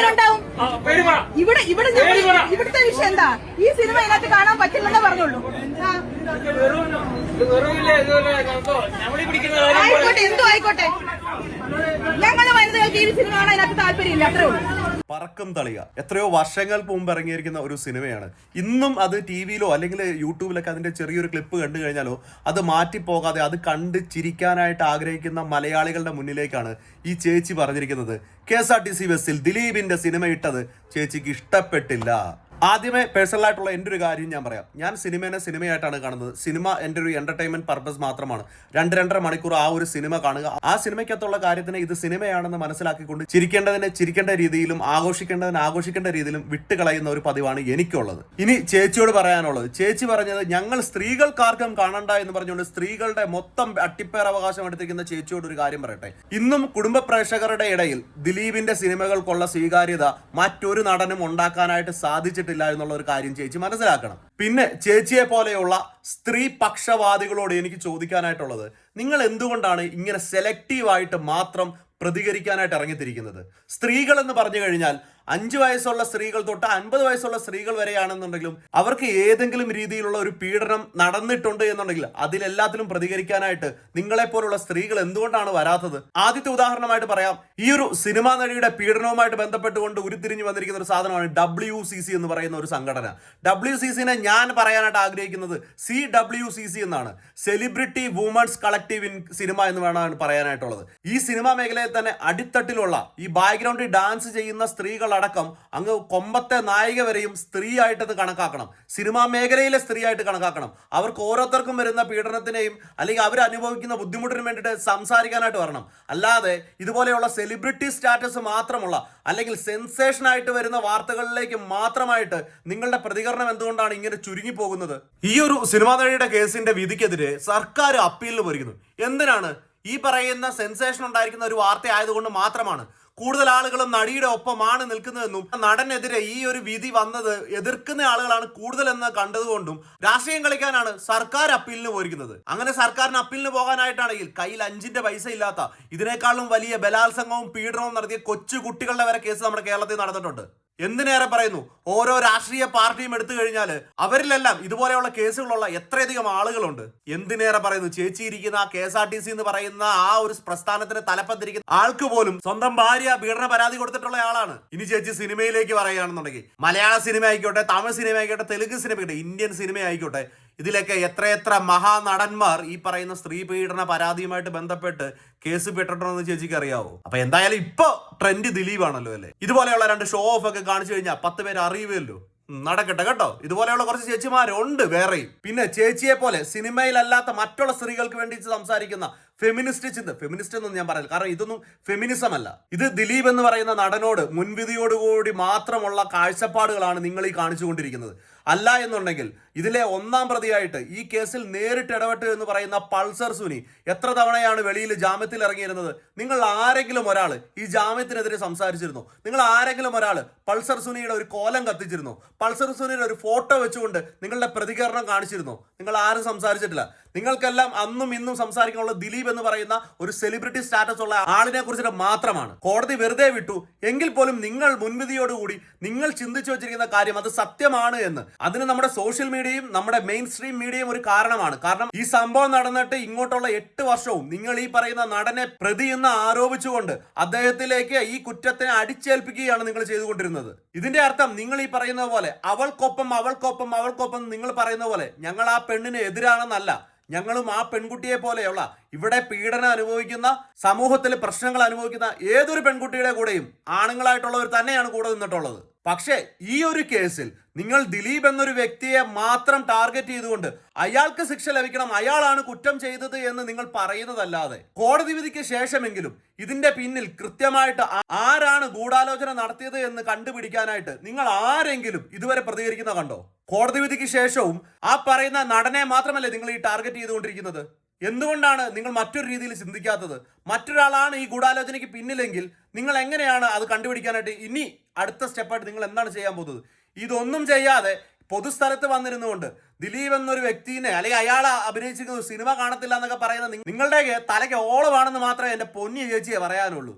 എങ്ങനെ ഉണ്ടാവും? ഇവിടുത്തെ വിഷയം എന്താ? ഈ സിനിമ ഇതിനകത്ത് കാണാൻ പറ്റില്ലെന്നേ പറഞ്ഞുള്ളൂ. ആയിക്കോട്ടെ, എന്തോ ആയിക്കോട്ടെ. ഞങ്ങളുടെ വനിതകൾക്ക് ഈ സിനിമ കാണാൻ അതിനകത്ത് താല്പര്യമില്ല, അത്രേ ഉള്ളൂ. പറക്കം തളിക എത്രയോ വർഷങ്ങൾക്ക് മുമ്പ് ഇറങ്ങിയിരിക്കുന്ന ഒരു സിനിമയാണ്. ഇന്നും അത് ടി-വിയിലോ അല്ലെങ്കിൽ യൂട്യൂബിലൊക്കെ അതിന്റെ ചെറിയൊരു ക്ലിപ്പ് കണ്ടു കഴിഞ്ഞാലോ അത് മാറ്റിപ്പോകാതെ അത് കണ്ട് ചിരിക്കാനായിട്ട് ആഗ്രഹിക്കുന്ന മലയാളികളുടെ മുന്നിലേക്കാണ് ഈ ചേച്ചി പറഞ്ഞിരിക്കുന്നത്. KSRTC ബസ്സിൽ ദിലീപിന്റെ സിനിമ ഇട്ടത് ചേച്ചിക്ക് ഇഷ്ടപ്പെട്ടില്ല. ആദ്യമേ പേഴ്സണൽ ആയിട്ടുള്ള എൻ്റെ ഒരു കാര്യം ഞാൻ പറയാം. ഞാൻ സിനിമേനെ സിനിമയായിട്ടാണ് കാണുന്നത്. സിനിമ എൻ്റെ ഒരു എന്റർടൈൻമെന്റ് പർപ്പസ് മാത്രമാണ്. 2-2.5 മണിക്കൂർ ആ ഒരു സിനിമ കാണുക, ആ സിനിമയ്ക്കകത്തുള്ള കാര്യത്തിന് ഇത് സിനിമയാണെന്ന് മനസ്സിലാക്കിക്കൊണ്ട് ചിരിക്കേണ്ടതിനെ ചിരിക്കേണ്ട രീതിയിലും ആഘോഷിക്കേണ്ടതിന് ആഘോഷിക്കേണ്ട രീതിയിലും വിട്ടുകളയുന്ന ഒരു പതിവാണ് എനിക്കുള്ളത്. ഇനി ചേച്ചിയോട് പറയാനുള്ളത്, ചേച്ചി പറഞ്ഞത് ഞങ്ങൾ സ്ത്രീകൾക്കാർക്കും കാണണ്ട എന്ന് പറഞ്ഞുകൊണ്ട് സ്ത്രീകളുടെ മൊത്തം അട്ടിപ്പേർ അവകാശം എടുത്തിരിക്കുന്ന ചേച്ചിയോട് ഒരു കാര്യം പറയട്ടെ. ഇന്നും കുടുംബ പ്രേക്ഷകരുടെ ഇടയിൽ ദിലീപിന്റെ സിനിമകൾക്കുള്ള സ്വീകാര്യത മറ്റൊരു നടനും ഉണ്ടാക്കാനായിട്ട് സാധിച്ചിട്ടില്ല എന്നുള്ള ഒരു കാര്യം ചേച്ചി മനസ്സിലാക്കണം. പിന്നെ ചേച്ചിയെ പോലെയുള്ള സ്ത്രീ പക്ഷവാദികളോട് എനിക്ക് ചോദിക്കാനായിട്ടുള്ളത്, നിങ്ങൾ എന്തുകൊണ്ടാണ് ഇങ്ങനെ സെലക്റ്റീവായിട്ട് മാത്രം പ്രതികരിക്കാനായിട്ട് ഇറങ്ങിത്തിരിക്കുന്നത്? സ്ത്രീകൾ എന്ന് പറഞ്ഞു കഴിഞ്ഞാൽ 5 വയസ്സുള്ള സ്ത്രീകൾ തൊട്ട് 50 വയസ്സുള്ള സ്ത്രീകൾ വരെയാണെന്നുണ്ടെങ്കിലും അവർക്ക് ഏതെങ്കിലും രീതിയിലുള്ള ഒരു പീഡനം നടന്നിട്ടുണ്ട് എന്നുണ്ടെങ്കിൽ അതിലെല്ലാത്തിലും പ്രതികരിക്കാനായിട്ട് നിങ്ങളെപ്പോലുള്ള സ്ത്രീകൾ എന്തുകൊണ്ടാണ് വരാത്തത്? ആദ്യത്തെ ഉദാഹരണമായിട്ട് പറയാം, ഈ ഒരു സിനിമാ നടിയുടെ പീഡനവുമായിട്ട് ബന്ധപ്പെട്ടുകൊണ്ട് ഉരുത്തിരിഞ്ഞു വന്നിരിക്കുന്ന ഒരു സാധനമാണ് WCC എന്ന് പറയുന്ന ഒരു സംഘടന. WCCനെ ഞാൻ പറയാനായിട്ട് ആഗ്രഹിക്കുന്നത് CWCC എന്നാണ്, celebrity women's collective in cinema എന്ന് വേണമെന്ന് പറയാനായിട്ടുള്ളത്. ഈ സിനിമാ മേഖലയിൽ തന്നെ അടിത്തട്ടിലുള്ള ഈ ബാക്ക്ഗ്രൗണ്ടിൽ ഡാൻസ് ചെയ്യുന്ന സ്ത്രീകൾ അടക്കം അങ്ങ് കൊമ്പത്തെ നായിക വരെയും സ്ത്രീ ആയിട്ടത് കണക്കാക്കണം. സിനിമാ മേഖലയിലെ സ്ത്രീ ആയിട്ട് കണക്കാക്കണം. അവർക്ക് ഓരോരുത്തർക്കും വരുന്ന പീഡനത്തിനെയും അല്ലെങ്കിൽ അവർ അനുഭവിക്കുന്ന ബുദ്ധിമുട്ടിനും വേണ്ടിയിട്ട് സംസാരിക്കാനായിട്ട് വരണം. അല്ലാതെ ഇതുപോലെയുള്ള സെലിബ്രിറ്റി സ്റ്റാറ്റസ് മാത്രമുള്ള അല്ലെങ്കിൽ സെൻസേഷൻ ആയിട്ട് വരുന്ന വാർത്തകളിലേക്ക് മാത്രമായിട്ട് നിങ്ങളുടെ പ്രതികരണം എന്തുകൊണ്ടാണ് ഇങ്ങനെ ചുരുങ്ങി പോകുന്നത്? ഈ ഒരു സിനിമാ നടിയുടെ കേസിന്റെ വിധിക്കെതിരെ സർക്കാർ അപ്പീലിന് പോയിരിക്കുന്നു. എന്തിനാണ്? ഈ പറയുന്ന സെൻസേഷൻ ഉണ്ടായിരിക്കുന്ന ഒരു വാർത്ത ആയതുകൊണ്ട് മാത്രമാണ്. കൂടുതൽ ആളുകളും നടിയുടെ ഒപ്പമാണ് നിൽക്കുന്നതെന്നും നടനെതിരെ ഈ ഒരു വിധി വന്നത് എതിർക്കുന്ന ആളുകളാണ് കൂടുതലെന്ന് കണ്ടതുകൊണ്ടും രാഷ്ട്രീയം കളിക്കാനാണ് സർക്കാർ അപ്പീലിന് പോയിരിക്കുന്നത്. അങ്ങനെ സർക്കാരിന് അപ്പീലിന് പോകാനായിട്ടാണെങ്കിൽ കയ്യിൽ 5 പൈസ ഇല്ലാത്ത ഇതിനേക്കാളും വലിയ ബലാത്സംഗവും പീഡനവും നടത്തിയ കൊച്ചു കുട്ടികളുടെ വരെ കേസ് നമ്മുടെ കേരളത്തിൽ നടന്നിട്ടുണ്ട്. എന്തിനേറെ പറയുന്നു, ഓരോ രാഷ്ട്രീയ പാർട്ടിയും എടുത്തു കഴിഞ്ഞാൽ അവരിലെല്ലാം ഇതുപോലെയുള്ള കേസുകളുള്ള എത്രയധികം ആളുകളുണ്ട്. എന്തിനേറെ പറയുന്നു, ചേച്ചി ഇരിക്കുന്ന KSRTC എന്ന് പറയുന്ന ആ ഒരു പ്രസ്ഥാനത്തിന് തലപ്പത്തിരിക്കുന്ന ആൾക്ക് പോലും സ്വന്തം ഭാര്യ പീഡന പരാതി കൊടുത്തിട്ടുള്ള ആളാണ്. ഇനി ചേച്ചി സിനിമയിലേക്ക് പറയുകയാണെന്നുണ്ടെങ്കിൽ മലയാള സിനിമ ആയിക്കോട്ടെ, തമിഴ് സിനിമ ആയിക്കോട്ടെ, തെലുങ്ക് സിനിമ ആയിക്കോട്ടെ, ഇന്ത്യൻ സിനിമ ആയിക്കോട്ടെ, ഇതിലൊക്കെ എത്രയെത്ര മഹാനടന്മാർ ഈ പറയുന്ന സ്ത്രീ പീഡന പരാതിയുമായിട്ട് ബന്ധപ്പെട്ട് കേസ് പെട്ടിട്ടുണ്ടെന്ന് ചേച്ചിക്ക് അറിയാവോ? അപ്പൊ എന്തായാലും ഇപ്പൊ ട്രെൻഡ് ദിലീപാണല്ലോ അല്ലേ? ഇതുപോലെയുള്ള 2 ഷോ ഓഫ് ഒക്കെ കാണിച്ചു കഴിഞ്ഞാൽ 10 പേര് അറിയുമല്ലോ. നടക്കട്ടെ കേട്ടോ. ഇതുപോലെയുള്ള കുറച്ച് ചേച്ചിമാരുണ്ട് വേറെയും. പിന്നെ ചേച്ചിയെ പോലെ സിനിമയിലല്ലാത്ത മറ്റുള്ള സ്ത്രീകൾക്ക് വേണ്ടി സംസാരിക്കുന്ന ഫെമിനിസ്റ്റ് എന്നൊന്നും ഞാൻ പറയില്ല, കാരണം ഇതൊന്നും ഫെമിനിസം അല്ല. ഇത് ദിലീപ് എന്ന് പറയുന്ന നടനോട് മുൻവിധിയോടുകൂടി മാത്രമുള്ള കാഴ്ചപ്പാടുകളാണ് നിങ്ങൾ ഈ കാണിച്ചുകൊണ്ടിരിക്കുന്നത്. അല്ല എന്നുണ്ടെങ്കിൽ ഇതിലെ 1-ാം പ്രതിയായിട്ട് ഈ കേസിൽ നേരിട്ട് ഇടപെട്ട് എന്ന് പറയുന്ന പൾസർ സുനി എത്ര തവണയാണ് വെളിയിൽ ജാമ്യത്തിൽ ഇറങ്ങിയിരുന്നത്? നിങ്ങൾ ആരെങ്കിലും ഒരാൾ ഈ ജാമ്യത്തിനെതിരെ സംസാരിച്ചിരുന്നു? നിങ്ങൾ ആരെങ്കിലും ഒരാൾ പൾസർ സുനിയുടെ ഒരു കോലം കത്തിച്ചിരുന്നു? പൾസർ സുനിയുടെ ഒരു ഫോട്ടോ വെച്ചുകൊണ്ട് നിങ്ങളുടെ പ്രതികരണം കാണിച്ചിരുന്നു? നിങ്ങൾ ആരും സംസാരിച്ചിട്ടില്ല. നിങ്ങൾക്കെല്ലാം അന്നും ഇന്നും സംസാരിക്കാനുള്ള ദിലീപ് എന്ന് പറയുന്ന ഒരു സെലിബ്രിറ്റി സ്റ്റാറ്റസ് ഉള്ള ആളിനെ കുറിച്ചിട്ട് മാത്രമാണ്. കോടതി വെറുതെ വിട്ടു എങ്കിൽ പോലും നിങ്ങൾ മുൻവിധിയോടുകൂടി നിങ്ങൾ ചിന്തിച്ചു വെച്ചിരിക്കുന്ന കാര്യം അത് സത്യമാണ് എന്ന്. അതിന് നമ്മുടെ സോഷ്യൽ മീഡിയയും നമ്മുടെ മെയിൻ സ്ട്രീം മീഡിയയും ഒരു കാരണമാണ്. കാരണം ഈ സംഭവം നടന്നിട്ട് ഇങ്ങോട്ടുള്ള 8 വർഷവും നിങ്ങൾ ഈ പറയുന്ന നടനെ പ്രതി എന്ന് ആരോപിച്ചുകൊണ്ട് അദ്ദേഹത്തിലേക്ക് ഈ കുറ്റത്തിനെ അടിച്ചേൽപ്പിക്കുകയാണ് നിങ്ങൾ ചെയ്തുകൊണ്ടിരുന്നത്. ഇതിന്റെ അർത്ഥം നിങ്ങൾ ഈ പറയുന്നത് പോലെ അവൾക്കൊപ്പം നിങ്ങൾ പറയുന്ന പോലെ ഞങ്ങൾ ആ പെണ്ണിന് എതിരാണെന്നല്ല. ഞങ്ങളും ആ പെൺകുട്ടിയെ പോലെയുള്ള ഇവിടെ പീഡനം അനുഭവിക്കുന്ന, സമൂഹത്തിൽ പ്രശ്നങ്ങൾ അനുഭവിക്കുന്ന ഏതൊരു പെൺകുട്ടിയുടെ കൂടെയും ആണുങ്ങളായിട്ടുള്ളവർ തന്നെയാണ് കൂടെ നിന്നിട്ടുള്ളത്. പക്ഷേ ഈ ഒരു കേസിൽ നിങ്ങൾ ദിലീപ് എന്നൊരു വ്യക്തിയെ മാത്രം ടാർഗറ്റ് ചെയ്തുകൊണ്ട് അയാൾക്ക് ശിക്ഷ ലഭിക്കണം, അയാളാണ് കുറ്റം ചെയ്തത് എന്ന് നിങ്ങൾ പറയുന്നതല്ലാതെ കോടതി വിധിക്ക് ശേഷമെങ്കിലും ഇതിന്റെ പിന്നിൽ കൃത്യമായിട്ട് ആരാണ് ഗൂഢാലോചന നടത്തിയത് എന്ന് കണ്ടുപിടിക്കാനായിട്ട് നിങ്ങൾ ആരെങ്കിലും ഇതുവരെ പ്രതികരിക്കുന്ന കണ്ടോ? കോടതി വിധിക്ക് ശേഷവും ആ പറയുന്ന നടനെ മാത്രമല്ലേ നിങ്ങൾ ഈ ടാർഗറ്റ് ചെയ്തുകൊണ്ടിരിക്കുന്നത്? എന്തുകൊണ്ടാണ് നിങ്ങൾ മറ്റൊരു രീതിയിൽ ചിന്തിക്കാത്തത്? മറ്റൊരാളാണ് ഈ ഗൂഢാലോചനയ്ക്ക് പിന്നിലെങ്കിൽ നിങ്ങൾ എങ്ങനെയാണ് അത് കണ്ടുപിടിക്കാനായിട്ട് ഇനി അടുത്ത സ്റ്റെപ്പായിട്ട് നിങ്ങൾ എന്താണ് ചെയ്യാൻ പോകുന്നത്? ഇതൊന്നും ചെയ്യാതെ പൊതുസ്ഥലത്ത് വന്നിരുന്നുകൊണ്ട് ദിലീപ് എന്നൊരു വ്യക്തിനെ അല്ലെങ്കിൽ അയാൾ അഭിനയിച്ചിരിക്കുന്ന സിനിമ കാണത്തില്ല എന്നൊക്കെ പറയുന്ന നിങ്ങളുടെ തലയ്ക്ക് ഓളമാണെന്ന് മാത്രമേ എൻ്റെ പൊന്നി ചേച്ചിയെ പറയാനുള്ളൂ.